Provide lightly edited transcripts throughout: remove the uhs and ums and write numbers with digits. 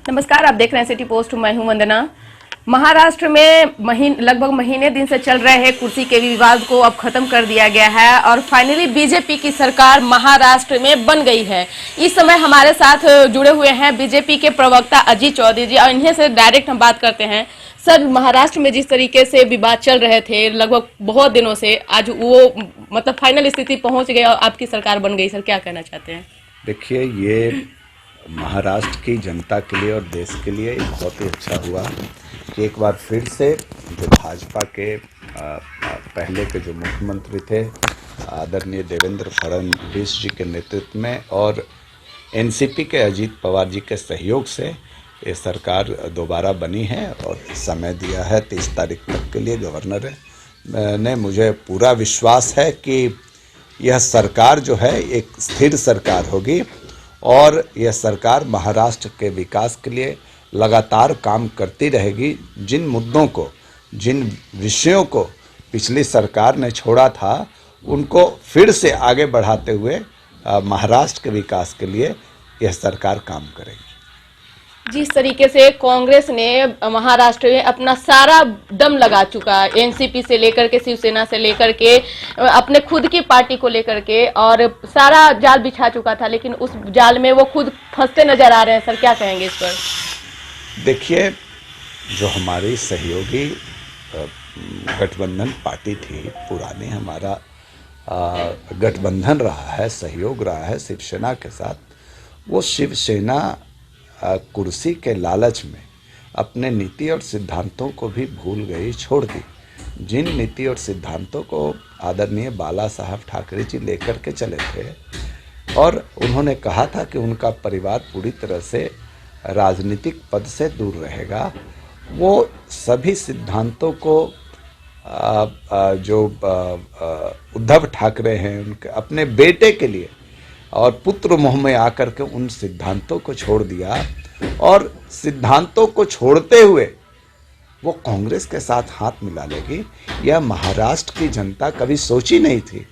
नमस्कार, आप देख रहे हैं सिटी पोस्ट। मैं हूं वंदना। महाराष्ट्र में लगभग महीने दिन से चल रहे कुर्सी के विवाद को अब खत्म कर दिया गया है और फाइनली बीजेपी की सरकार महाराष्ट्र में बन गई है। इस समय हमारे साथ जुड़े हुए हैं बीजेपी के प्रवक्ता अजीत चौधरी जी और इन्हीं से डायरेक्ट हम बात करते हैं। सर, महाराष्ट्र में जिस तरीके से विवाद चल रहे थे लगभग बहुत दिनों से, आज वो मतलब फाइनल स्थिति पहुंच गई और आपकी सरकार बन गई। सर, क्या कहना चाहते हैं? देखिए, ये महाराष्ट्र की जनता के लिए और देश के लिए बहुत ही अच्छा हुआ कि एक बार फिर से जो भाजपा के पहले के जो मुख्यमंत्री थे आदरणीय देवेंद्र फडणवीस जी के नेतृत्व में और एनसीपी के अजीत पवार जी के सहयोग से ये सरकार दोबारा बनी है और समय दिया है 30 तारीख तक के लिए गवर्नर ने। मुझे पूरा विश्वास है कि यह सरकार जो है एक स्थिर सरकार होगी और यह सरकार महाराष्ट्र के विकास के लिए लगातार काम करती रहेगी। जिन मुद्दों को, जिन विषयों को पिछली सरकार ने छोड़ा था, उनको फिर से आगे बढ़ाते हुए महाराष्ट्र के विकास के लिए यह सरकार काम करेगी। जिस तरीके से कांग्रेस ने महाराष्ट्र में अपना सारा दम लगा चुका है, एनसीपी से लेकर के शिवसेना से लेकर के अपने खुद की पार्टी को लेकर के, और सारा जाल बिछा चुका था, लेकिन उस जाल में वो खुद फंसते नजर आ रहे हैं। सर, क्या कहेंगे इस पर? देखिए, जो हमारी सहयोगी गठबंधन पार्टी थी, पुरानी हमारा गठबंधन रहा है, सहयोग रहा है शिवसेना के साथ, वो शिवसेना कुर्सी के लालच में अपने नीति और सिद्धांतों को भी भूल गई, छोड़ दी। जिन नीति और सिद्धांतों को आदरणीय बाला साहब ठाकरे जी लेकर के चले थे और उन्होंने कहा था कि उनका परिवार पूरी तरह से राजनीतिक पद से दूर रहेगा, वो सभी सिद्धांतों को जो उद्धव ठाकरे हैं उनके अपने बेटे के लिए और पुत्र मोह में आकर के उन सिद्धांतों को छोड़ दिया और सिद्धांतों को छोड़ते हुए वो कांग्रेस के साथ हाथ मिला लेगी, यह महाराष्ट्र की जनता कभी सोची नहीं थी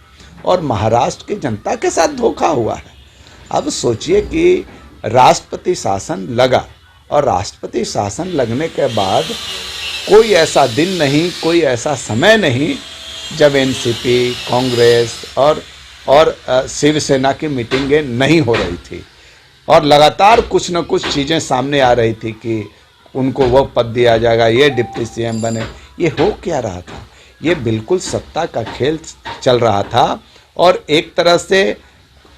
और महाराष्ट्र की जनता के साथ धोखा हुआ है। अब सोचिए कि राष्ट्रपति शासन लगा और राष्ट्रपति शासन लगने के बाद कोई ऐसा दिन नहीं, कोई ऐसा समय नहीं जब एनसीपी, कांग्रेस और शिवसेना की मीटिंगें नहीं हो रही थी और लगातार कुछ न कुछ चीज़ें सामने आ रही थी कि उनको वो पद दिया जाएगा, ये डिप्टी सीएम बने। ये हो क्या रहा था? ये बिल्कुल सत्ता का खेल चल रहा था और एक तरह से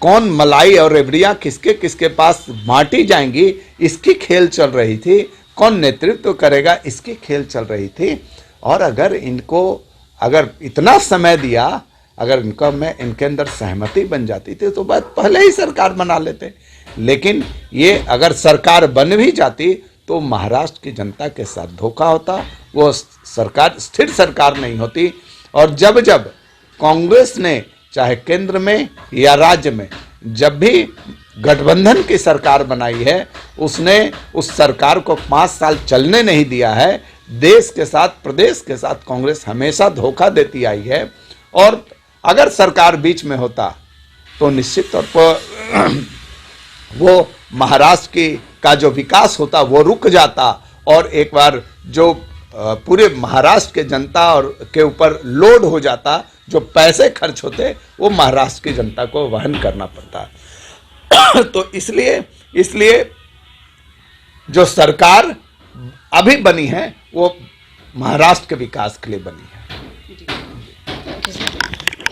कौन मलाई और रेवड़ियाँ किसके किसके पास बांटी जाएंगी, इसकी खेल चल रही थी। कौन नेतृत्व करेगा, इसकी खेल चल रही थी। और अगर इतना समय दिया, अगर इनके अंदर सहमति बन जाती थी तो बात पहले ही सरकार बना लेते। लेकिन ये अगर सरकार बन भी जाती तो महाराष्ट्र की जनता के साथ धोखा होता, वो सरकार स्थिर सरकार नहीं होती। और जब जब कांग्रेस ने चाहे केंद्र में या राज्य में जब भी गठबंधन की सरकार बनाई है, उसने उस सरकार को 5 साल चलने नहीं दिया है। देश के साथ, प्रदेश के साथ कांग्रेस हमेशा धोखा देती आई है और अगर सरकार बीच में होता तो निश्चित तौर पर वो महाराष्ट्र का जो विकास होता वो रुक जाता और एक बार जो पूरे महाराष्ट्र के जनता और के ऊपर लोड हो जाता, जो पैसे खर्च होते वो महाराष्ट्र की जनता को वहन करना पड़ता। तो इसलिए जो सरकार अभी बनी है वो महाराष्ट्र के विकास के लिए बनी है।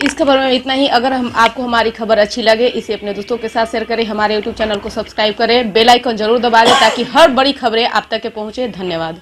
इस खबर में इतना ही। अगर आपको हमारी खबर अच्छी लगे, इसे अपने दोस्तों के साथ शेयर करें, हमारे यूट्यूब चैनल को सब्सक्राइब करें, बेल आइकन जरूर दबा दें ताकि हर बड़ी खबरें आप तक पहुंचे। धन्यवाद।